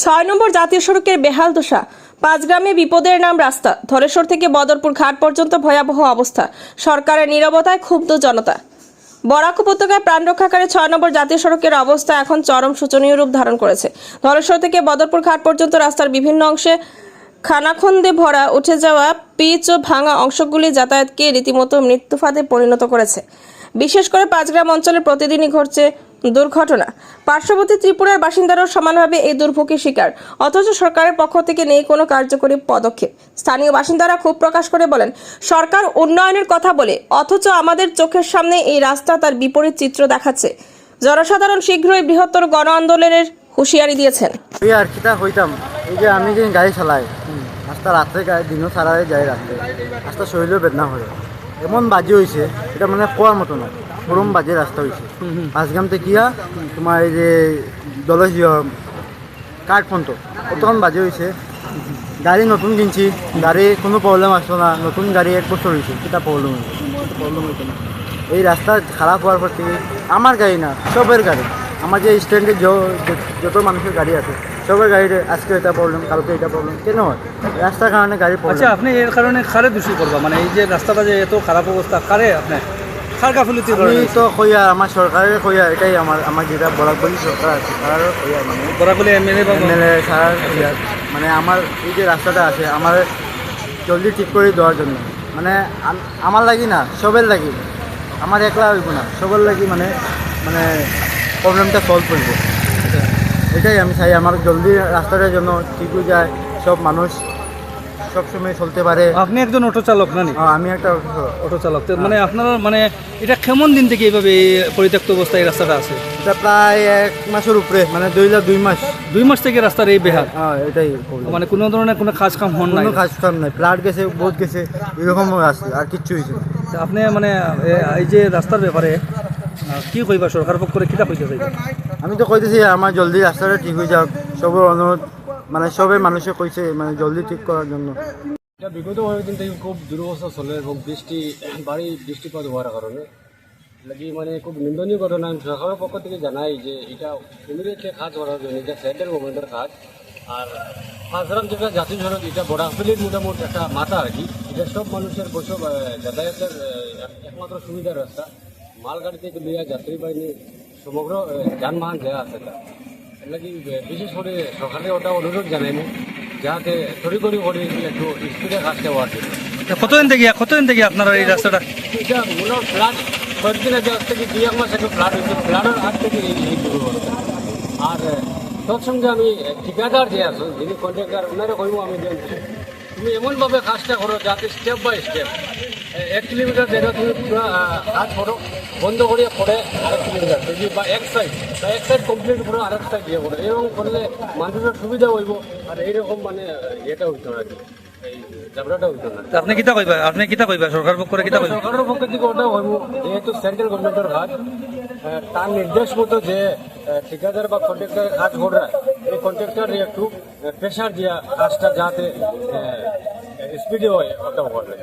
6 নম্বর জাতীয় সড়কের বেহাল দশা। পাঁচগ্রামে বিপদের নাম রাস্তা। ধলেশ্বর থেকে বদরপুর ঘাট পর্যন্ত ভয়াবহ অবস্থা। সরকারের নীরবতায় ক্ষুব্ধ জনতা। বরাক উপত্যকায় প্রাণ রক্ষাকারী 6 নম্বর জাতীয় সড়কের অবস্থা এখন চরম শোচনীয় রূপ ধারণ করেছে। ধলেশ্বর থেকে বদরপুর ঘাট পর্যন্ত রাস্তার বিভিন্ন অংশে খানাখন্দে ভরা উঠে যাওয়া পিচ ও ভাঙা অংশগুলি যাতায়াতকে রীতিমতো মৃত্যুফাঁদে পরিণত করেছে। বিশেষ করে পাঁচগ্রাম অঞ্চলে প্রতিদিনই ঘটছে দুর্ঘটনা। পার্শ্ববর্তী ত্রিপুরার বাসিন্দারাও সমানভাবে এই দুর্ভোগের শিকার, অথচ সরকারের পক্ষ থেকে নেই কোনো কার্যকরী পদক্ষেপ। স্থানীয় বাসিন্দারা ক্ষোভ প্রকাশ করে বলেন, সরকার উন্নয়নের কথা বলে অথচ আমাদের চোখের সামনে এই রাস্তা তার বিপরীত চিত্র দেখাচ্ছে। জনসাধারণ শীঘ্রই বৃহত্তর গণ আন্দোলনের হুঁশিয়ারি দিয়েছেন। আর কিতা হইতাম, এই যে আমি যে গাড়ি চালাই, রাস্তা রাত্রে দিনও সারাই যাই, রাত্রে রাস্তা শরীরেও বেদনা হয়, এমন বাজি হয়েছে এটা মানে কোয়ার মতো না, গরম বাজে রাস্তা হয়েছে। পাঁচগ্রাম থেকে তোমার এই যে দলসীয় কাঠ পর্যন্ত কতক্ষণ বাজে হয়েছে। গাড়ি নতুন কিনছি, গাড়ি কোনো প্রবলেম আসলো না, নতুন গাড়ি 1 বছর হয়েছে, সেটা প্রবলেম হইতো না। এই রাস্তা খারাপ হওয়ার পর থেকে আমার গাড়ি না, সবের গাড়ি, আমার যে স্ট্যান্ডে যত মানুষের গাড়ি আছে সবার গাড়ির আজকে এটা প্রবলেম, কালকে এটা প্রবলেম। কেন হয়? রাস্তার কারণে গাড়ি প্রবলেম। আচ্ছা, আপনি এর কারণে কারে দোষী করবা? মানে এই যে রাস্তাটা যে এত খারাপ অবস্থা, কারে আপনি কার গাফিলতি আমি তো কইয়া আমার সরকারের কইয়া, এটাই আমার যেটা বরাকবলি সরকার আছে তারও কইয়া, মানে বরাকবলি এমএলএ সারার কইয়া, মানে আমার এই যে রাস্তাটা আছে আমার জলদি ঠিক করে দেওয়ার জন্য, মানে আমার লাগি না, সবের লাগি, আমার একলা হইব না, সবার লাগি, মানে মানে প্রবলেমটা সলভ করব। এটাই আমি চাই, আমার জলদি রাস্তাটার জন্য ঠিক হয়ে যায়, সব মানুষ সবসময় চলতে পারে। আপনি একজন অটো চালক না? আমি একটা অটো চালক। মানে আপনার মানে এটা কেমন দিন থেকে এইভাবে পরিত্যক্ত অবস্থায় এই রাস্তাটা আছে? এটা প্রায় 1 মাসের উপরে, মানে 2 মাস। 2 মাস থেকে রাস্তার এই বেহাল। এটাই মানে কোনো ধরনের কোনো কাজ কাম হন না? কোনো কাজ কাম নাই, প্লাট গেছে, বোধ গেছে, এরকম আছে, আর কিচ্ছু হয়েছে। আপনি মানে এই যে রাস্তার ব্যাপারে কি কইবা? সরকার পক্ষ করে কিতা কইতে চাইবা? আমি তো কইতেছি আমার জলদি রাস্তাটা ঠিক হয়ে যাক, সবার অনুরোধ, মানে সবাই মানুষে কইছে মানে জলদি ঠিক করার জন্য। এটা বিগত কয়েকদিন থেকে খুব দুরবস্থা চলে এবং ভারী বৃষ্টিপাত হওয়ার কারণে লাগি মানে খুব নিন্দনীয় ঘটনা। আমি সরকারের পক্ষ থেকে জানাই যে এটা ইমিডিয়েটলি কাজ করার জন্য, এটা সেন্ট্রাল গভর্নমেন্টের কাজ। আর পাঁচগ্রাম যেটা জাতীয় সড়ক, এটা বরাকবলির মোটামুটি একটা মাথা আর কি। এটা সব মানুষের বসব যাতায়াতের একমাত্র সুবিধার রাস্তা। মালগাড়ি থেকে লিয়া যাত্রী বাহিনী সমগ্র যানবাহন যা আছে তা লাগি বিশেষ করে সরকারে ওটা অনুরোধ জানাইনি যাতে তড়িঘড়ি করে একটু স্পিডে কাজটা হওয়ার জন্য। কতদিন থেকে আপনারা এই রাস্তাটা? এটা মূল ফ্লাড কয়েকদিন আগে থেকে 2 মাস আগে ফ্লাড হয়েছে, ফ্লাডের আগ থেকে এই দুর্ঘটনা। আর তৎসঙ্গে আমি ঠিকাদার যে আছে, যিনি কন্ট্রাক্টর, ওনারা কইব আমি যে তুমি এমনভাবে কাজটা করো যাতে স্টেপ বাই স্টেপ 1 কিলোমিটার জায়গা তুমি পুরো কাজ করো, বন্ধ করিয়ে পরে 1 কিলোমিটার বা এক সাইড কমপ্লিট করো, আরেক সাইড ইয়ে করো। এরকম করলে মানুষের সুবিধা হইব। আর এইরকম মানে এটা হইতো না, এই ঝামেলাটা হইতো না। আপনি কিতা কইবা সরকার পক্ষ করে কিতা কইবা? সরকারের পক্ষ থেকে ওটা হইব, যেহেতু সেন্ট্রাল গভর্নমেন্টের কাজ, তার নির্দেশ মতো যে ঠিকাদার বা কন্ট্রাক্টর কাজ করে, এই কন্ট্রাক্টর একটু প্রেশার দিয়া কাজটা যাতে স্পিডে হয় ওটা করবে।